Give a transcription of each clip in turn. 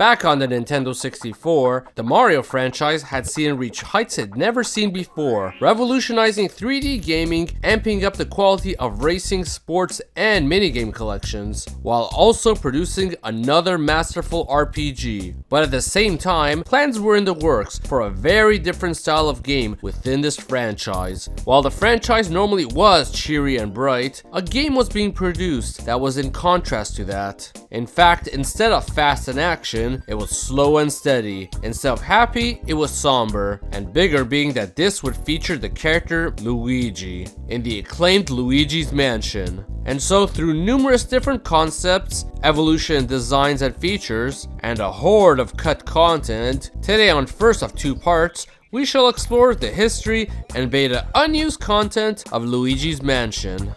Back on the Nintendo 64, the Mario franchise had seen it reach heights it never seen before, revolutionizing 3D gaming, amping up the quality of racing, sports, and minigame collections, while also producing another masterful RPG. But at the same time, plans were in the works for a very different style of game within this franchise. While the franchise normally was cheery and bright, a game was being produced that was in contrast to that. In fact, instead of fast and action, it was slow and steady. Instead of happy, it was somber, and bigger being that this would feature the character Luigi in the acclaimed Luigi's Mansion. And so through numerous different concepts, evolution, designs, and features, and a horde of cut content, today on first of two parts, we shall explore the history and beta unused content of Luigi's Mansion.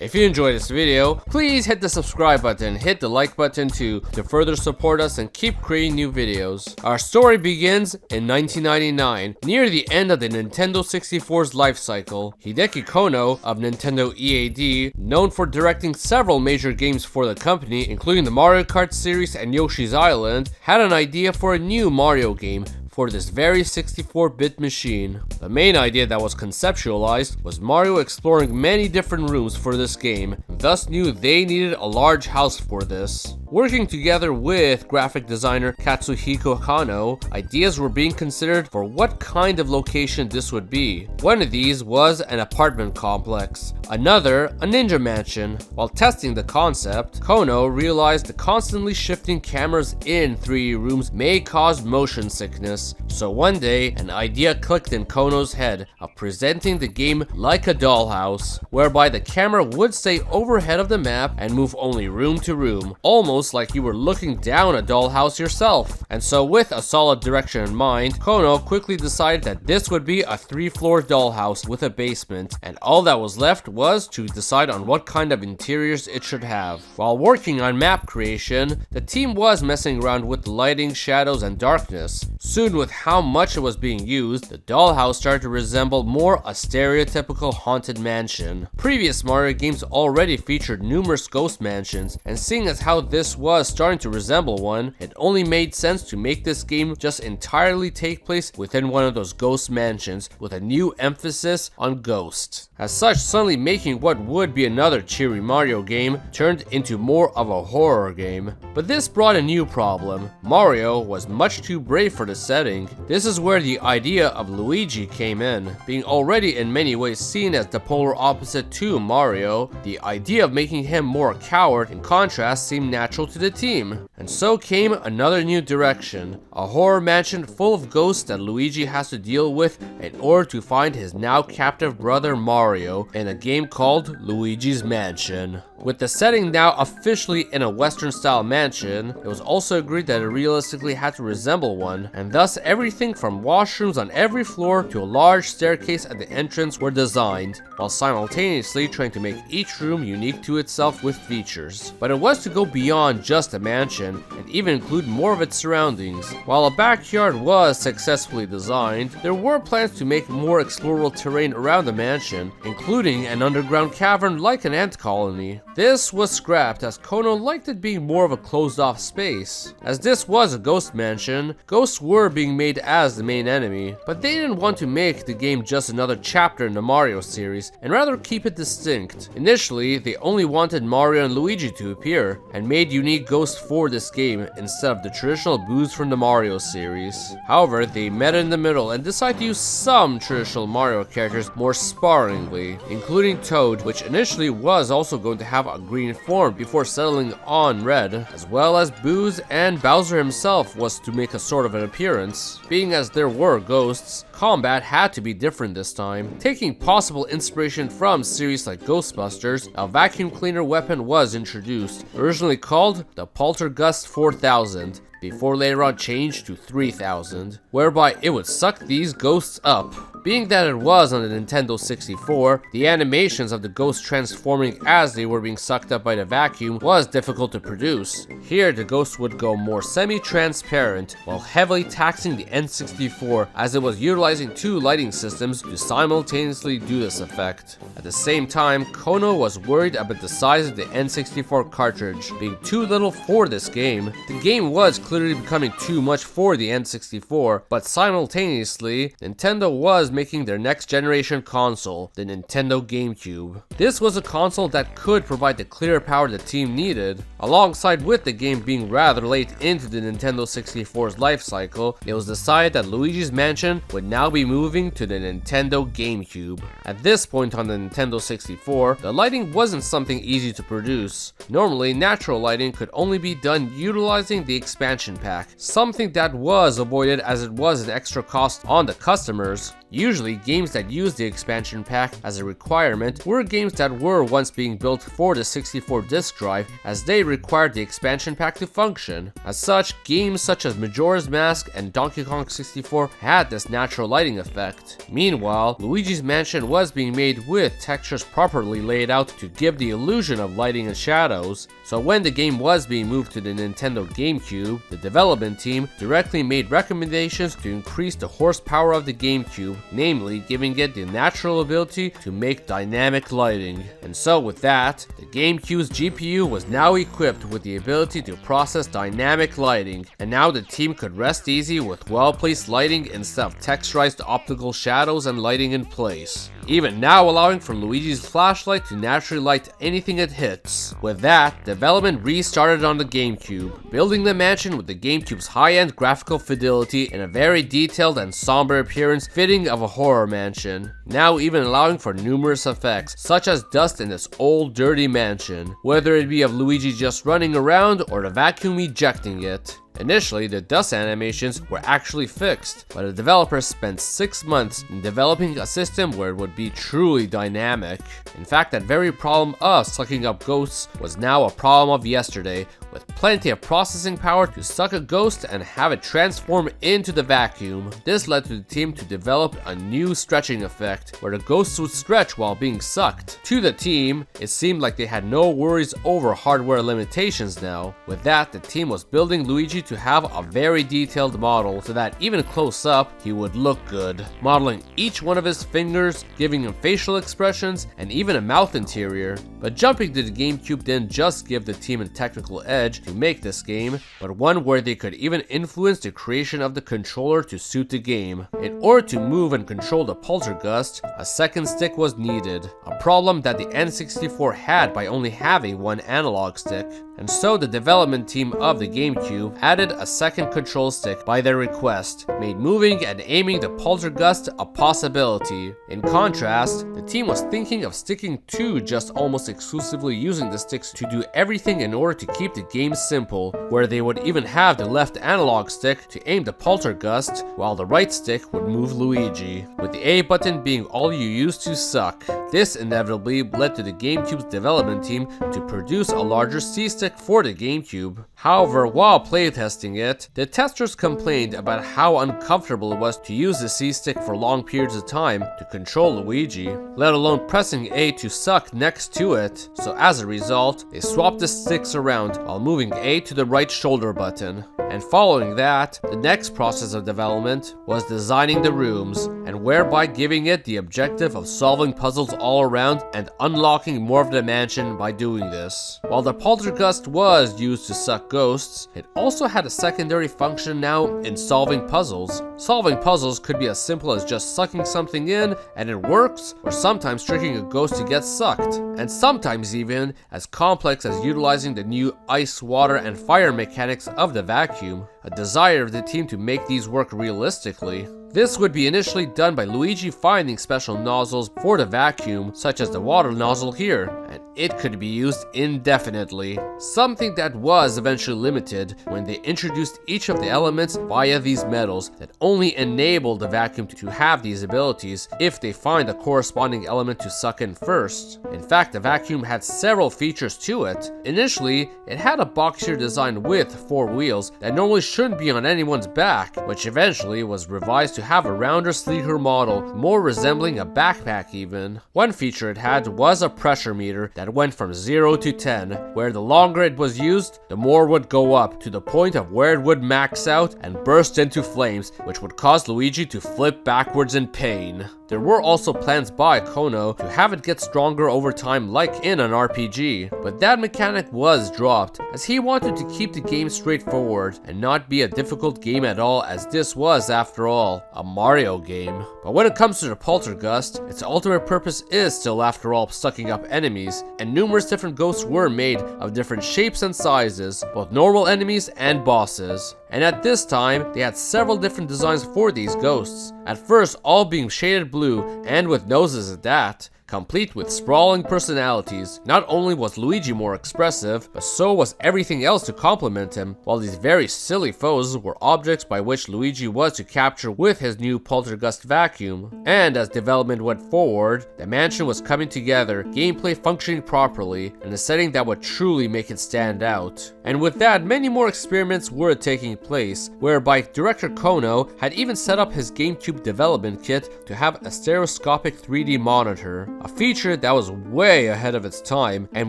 If you enjoyed this video, please hit the subscribe button, hit the like button too to further support us and keep creating new videos. Our story begins in 1999, near the end of the Nintendo 64's life cycle. Hideki Kono of Nintendo EAD, known for directing several major games for the company, including the Mario Kart series and Yoshi's Island, had an idea for a new Mario game for this very 64-bit machine. The main idea that was conceptualized was Mario exploring many different rooms for this game, and thus knew they needed a large house for this. Working together with graphic designer Katsuhiko Kano, ideas were being considered for what kind of location this would be. One of these was an apartment complex, another a ninja mansion. While testing the concept, Kono realized the constantly shifting cameras in 3D rooms may cause motion sickness. So one day, an idea clicked in Kono's head of presenting the game like a dollhouse, whereby the camera would stay overhead of the map and move only room to room, almost like you were looking down a dollhouse yourself. And so with a solid direction in mind, Kono quickly decided that this would be a 3-floor dollhouse with a basement, and all that was left was to decide on what kind of interiors it should have. While working on map creation, the team was messing around with the lighting, shadows, and darkness. Soon, with how much it was being used, the dollhouse started to resemble more a stereotypical haunted mansion. Previous Mario games already featured numerous ghost mansions, and seeing as how this was starting to resemble one, it only made sense to make this game just entirely take place within one of those ghost mansions with a new emphasis on ghost. As such, suddenly making what would be another cheery Mario game turned into more of a horror game. But this brought a new problem. Mario was much too brave for the setting. This is where the idea of Luigi came in. Being already in many ways seen as the polar opposite to Mario, the idea of making him more a coward in contrast seemed natural to the team. And so came another new direction, a horror mansion full of ghosts that Luigi has to deal with in order to find his now captive brother Mario in a game called Luigi's Mansion. With the setting now officially in a Western style mansion, it was also agreed that it realistically had to resemble one, and thus everything from washrooms on every floor to a large staircase at the entrance were designed, while simultaneously trying to make each room unique to itself with features. But it was to go beyond just a mansion and even include more of its surroundings. While a backyard was successfully designed, there were plans to make more explorable terrain around the mansion, including an underground cavern like an ant colony. This was scrapped as Kono liked it being more of a closed-off space. As this was a ghost mansion, ghosts were being made as the main enemy, but they didn't want to make the game just another chapter in the Mario series, and rather keep it distinct. Initially, they only wanted Mario and Luigi to appear, and made unique ghosts for this game instead of the traditional boos from the Mario series. However, they met in the middle and decided to use some traditional Mario characters more sparingly, including Toad, which initially was also going to have a green form before settling on red, as well as Boo's, and Bowser himself was to make a sort of an appearance. Being as there were ghosts, combat had to be different this time. Taking possible inspiration from series like Ghostbusters, a vacuum cleaner weapon was introduced, originally called the Poltergust 4000. before later on changed to 3,000, whereby it would suck these ghosts up. Being that it was on the Nintendo 64, the animations of the ghosts transforming as they were being sucked up by the vacuum was difficult to produce. Here, the ghosts would go more semi-transparent, while heavily taxing the N64 as it was utilizing two lighting systems to simultaneously do this effect. At the same time, Kono was worried about the size of the N64 cartridge being too little for this game. The game was clearly becoming too much for the N64, but simultaneously, Nintendo was making their next generation console, the Nintendo GameCube. This was a console that could provide the clear power the team needed. Alongside with the game being rather late into the Nintendo 64's life cycle, it was decided that Luigi's Mansion would now be moving to the Nintendo GameCube. At this point on the Nintendo 64, the lighting wasn't something easy to produce. Normally, natural lighting could only be done utilizing the expansion pack, something that was avoided as it was an extra cost on the customers. Usually, games that used the expansion pack as a requirement were games that were once being built for the 64 disk drive, as they required the expansion pack to function. As such, games such as Majora's Mask and Donkey Kong 64 had this natural lighting effect. Meanwhile, Luigi's Mansion was being made with textures properly laid out to give the illusion of lighting and shadows. So when the game was being moved to the Nintendo GameCube, the development team directly made recommendations to increase the horsepower of the GameCube, namely giving it the natural ability to make dynamic lighting. And so with that, the GameCube's GPU was now equipped with the ability to process dynamic lighting, and now the team could rest easy with well-placed lighting instead of texturized optical shadows and lighting in place, even now allowing for Luigi's flashlight to naturally light anything it hits. With that, development restarted on the GameCube, building the mansion with the GameCube's high-end graphical fidelity and a very detailed and somber appearance fitting of a horror mansion, now even allowing for numerous effects, such as dust in this old dirty mansion, whether it be of Luigi just running around or the vacuum ejecting it. Initially, the dust animations were actually fixed, but the developers spent 6 months in developing a system where it would be truly dynamic. In fact, that very problem of sucking up ghosts was now a problem of yesterday, with plenty of processing power to suck a ghost and have it transform into the vacuum. This led to the team to develop a new stretching effect, where the ghosts would stretch while being sucked. To the team, it seemed like they had no worries over hardware limitations now. With that, the team was building Luigi to have a very detailed model so that even close up, he would look good. Modeling each one of his fingers, giving him facial expressions, and even a mouth interior. But jumping to the GameCube didn't just give the team a technical edge to make this game, but one where they could even influence the creation of the controller to suit the game. In order to move and control the poltergust, a second stick was needed, a problem that the N64 had by only having one analog stick. And so the development team of the GameCube added a second control stick by their request, made moving and aiming the poltergust a possibility. In contrast, the team was thinking of sticking to just almost exclusively using the sticks to do everything in order to keep the game simple, where they would even have the left analog stick to aim the poltergust, while the right stick would move Luigi, with the A button being all you use to suck. This inevitably led to the GameCube's development team to produce a larger C stick for the GameCube. However, while playtesting it, the testers complained about how uncomfortable it was to use the C-stick for long periods of time to control Luigi, let alone pressing A to suck next to it. So as a result, they swapped the sticks around while moving A to the right shoulder button. And following that, the next process of development was designing the rooms, and whereby giving it the objective of solving puzzles all around and unlocking more of the mansion by doing this. While the poltergust was used to suck ghosts, it also had a secondary function now in solving puzzles. Solving puzzles could be as simple as just sucking something in and it works, or sometimes tricking a ghost to get sucked, and sometimes even as complex as utilizing the new ice, water, and fire mechanics of the vacuum, a desire of the team to make these work realistically. This would be initially done by Luigi finding special nozzles for the vacuum, such as the water nozzle here, and it could be used indefinitely. Something that was eventually limited when they introduced each of the elements via these medals that only enable the vacuum to have these abilities if they find a corresponding element to suck in first. In fact, the vacuum had several features to it. Initially, it had a boxier design with 4 wheels that normally shouldn't be on anyone's back, which eventually was revised to have a rounder, sleeker model, more resembling a backpack even. One feature it had was a pressure meter that went from 0 to 10, where the longer it was used, the more would go up, to the point of where it would max out and burst into flames, which would cause Luigi to flip backwards in pain. There were also plans by Kono to have it get stronger over time like in an RPG, but that mechanic was dropped as he wanted to keep the game straightforward and not be a difficult game at all, as this was, after all, a Mario game. But when it comes to the Poltergust, its ultimate purpose is still, after all, sucking up enemies, and numerous different ghosts were made of different shapes and sizes, both normal enemies and bosses. And at this time, they had several different designs for these ghosts, at first all being shaded blue and with noses at that, complete with sprawling personalities. Not only was Luigi more expressive, but so was everything else to complement him, while these very silly foes were objects by which Luigi was to capture with his new Poltergust vacuum. And as development went forward, the mansion was coming together, gameplay functioning properly, in a setting that would truly make it stand out. And with that, many more experiments were taking place, whereby director Kono had even set up his GameCube development kit to have a stereoscopic 3D monitor, a feature that was way ahead of its time and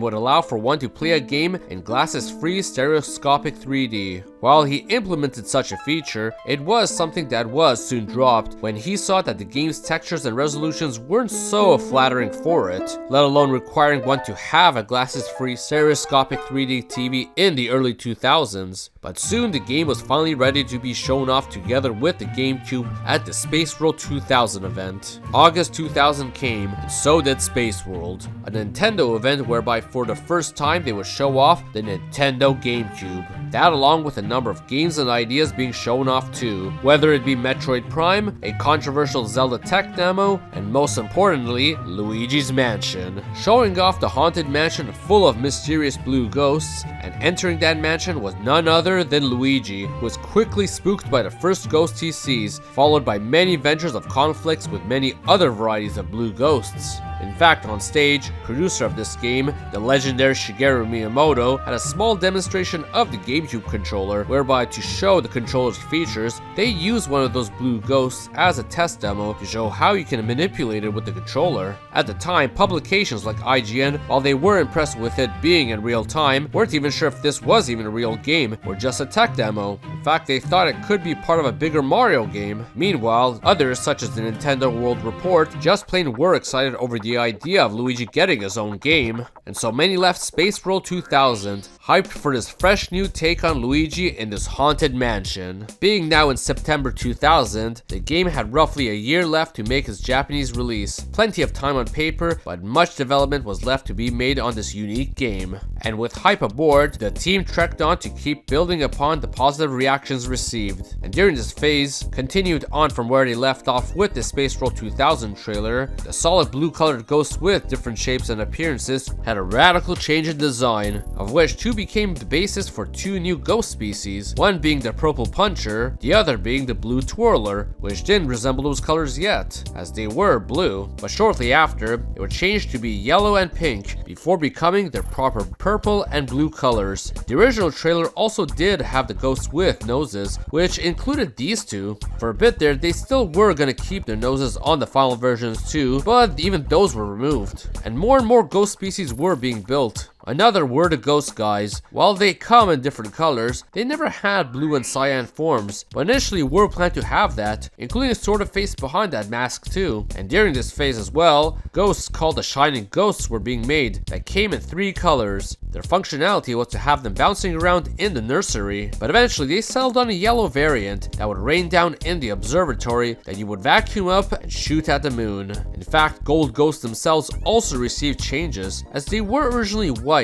would allow for one to play a game in glasses-free stereoscopic 3D. While he implemented such a feature, it was something that was soon dropped when he saw that the game's textures and resolutions weren't so flattering for it, let alone requiring one to have a glasses-free stereoscopic 3D TV in the early 2000s. But soon the game was finally ready to be shown off together with the GameCube at the Space World 2000 event. August 2000 came, and so did Space World, a Nintendo event whereby for the first time they would show off the Nintendo GameCube. That, along with a number of games and ideas being shown off too, whether it be Metroid Prime, a controversial Zelda tech demo, and most importantly, Luigi's Mansion. Showing off the haunted mansion full of mysterious blue ghosts, and entering that mansion was none other than Luigi, who was quickly spooked by the first ghost he sees, followed by many ventures of conflicts with many other varieties of blue ghosts. In fact, on stage, producer of this game, the legendary Shigeru Miyamoto, had a small demonstration of the GameCube controller, whereby to show the controller's features, they used one of those blue ghosts as a test demo to show how you can manipulate it with the controller. At the time, publications like IGN, while they were impressed with it being in real time, weren't even sure if this was even a real game or just a tech demo. In fact, they thought it could be part of a bigger Mario game. Meanwhile, others such as the Nintendo World Report just plain were excited over the idea of Luigi getting his own game, and so many left Space World 2000 hyped for this fresh new take on Luigi in this haunted mansion. Being now in September 2000, the game had roughly a year left to make its Japanese release. Plenty of time on paper, but much development was left to be made on this unique game. And with hype aboard, the team trekked on to keep building upon the positive reactions received. And during this phase, continued on from where they left off with the Space World 2000 trailer, the solid blue colored ghosts with different shapes and appearances had a radical change in design, of which two became the basis for two new ghost species, one being the purple puncher, the other being the blue twirler, which didn't resemble those colors yet, as they were blue, but shortly after, it would change to be yellow and pink, before becoming their proper purple and blue colors. The original trailer also did have the ghosts with noses, which included these two. For a bit there, they still were gonna keep their noses on the final versions too, but even those were removed, and more ghost species were being built. Another were the ghost guys. While they come in different colors, they never had blue and cyan forms, but initially were planned to have that, including a sort of face behind that mask too. And during this phase as well, ghosts called the Shining Ghosts were being made that came in 3 colors. Their functionality was to have them bouncing around in the nursery, but eventually they settled on a yellow variant that would rain down in the observatory that you would vacuum up and shoot at the moon. In fact, gold ghosts themselves also received changes, as they were originally white,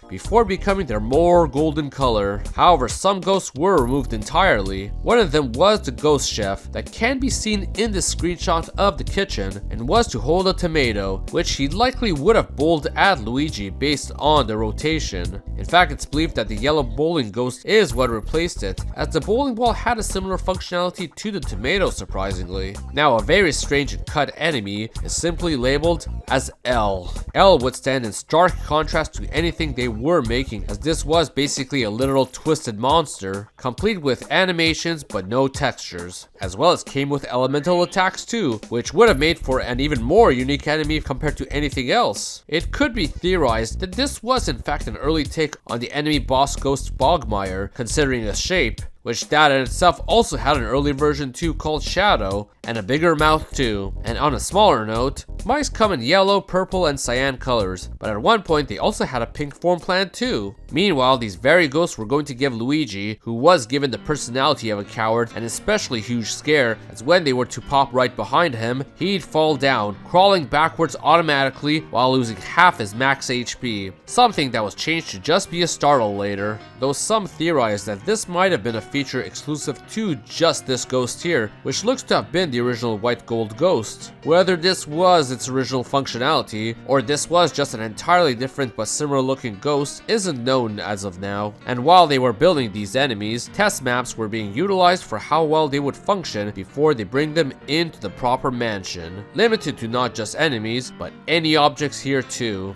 before becoming their more golden color. However, some ghosts were removed entirely. One of them was the ghost chef that can be seen in this screenshot of the kitchen, and was to hold a tomato, which he likely would have bowled at Luigi based on the rotation. In fact, it's believed that the yellow bowling ghost is what replaced it, as the bowling ball had a similar functionality to the tomato, surprisingly. Now, a very strange and cut enemy is simply labeled as L. L would stand in stark contrast to anything they were making, as this was basically a literal twisted monster, complete with animations but no textures, as well as came with elemental attacks too, which would have made for an even more unique enemy compared to anything else. It could be theorized that this was in fact an early take on the enemy boss ghost Bogmire, considering the shape, which that in itself also had an early version too called Shadow, and a bigger mouth too. And on a smaller note, mice come in yellow, purple, and cyan colors, but at one point they also had a pink form plan too. Meanwhile, these very ghosts were going to give Luigi, who was given the personality of a coward, an especially huge scare, as when they were to pop right behind him, he'd fall down, crawling backwards automatically while losing half his max HP, something that was changed to just be a startle later, though some theorize that this might have been a feature exclusive to just this ghost here, which looks to have been the original white gold ghost. Whether this was its original functionality, or this was just an entirely different but similar looking ghost, isn't known as of now. And while they were building these enemies, test maps were being utilized for how well they would function before they bring them into the proper mansion, limited to not just enemies, but any objects here too.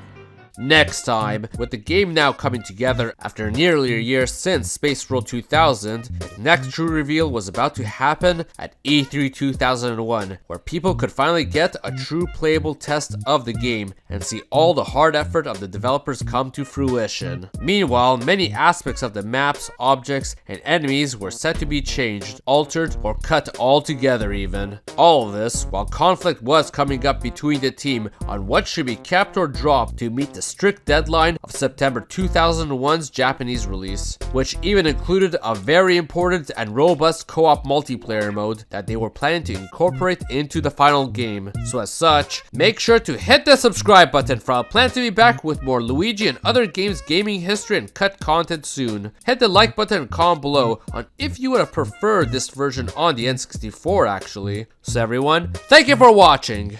Next time, with the game now coming together after nearly a year since Space World 2000, the next true reveal was about to happen at E3 2001, where people could finally get a true playable test of the game and see all the hard effort of the developers come to fruition. Meanwhile, many aspects of the maps, objects, and enemies were set to be changed, altered, or cut altogether even. All of this while conflict was coming up between the team on what should be kept or dropped to meet the strict deadline of September 2001's Japanese release, which even included a very important and robust co-op multiplayer mode that they were planning to incorporate into the final game. So as such, make sure to hit the subscribe button, for I'll plan to be back with more Luigi and other games gaming history and cut content soon. Hit the like button and comment below on if you would have preferred this version on the N64 actually. So everyone, thank you for watching.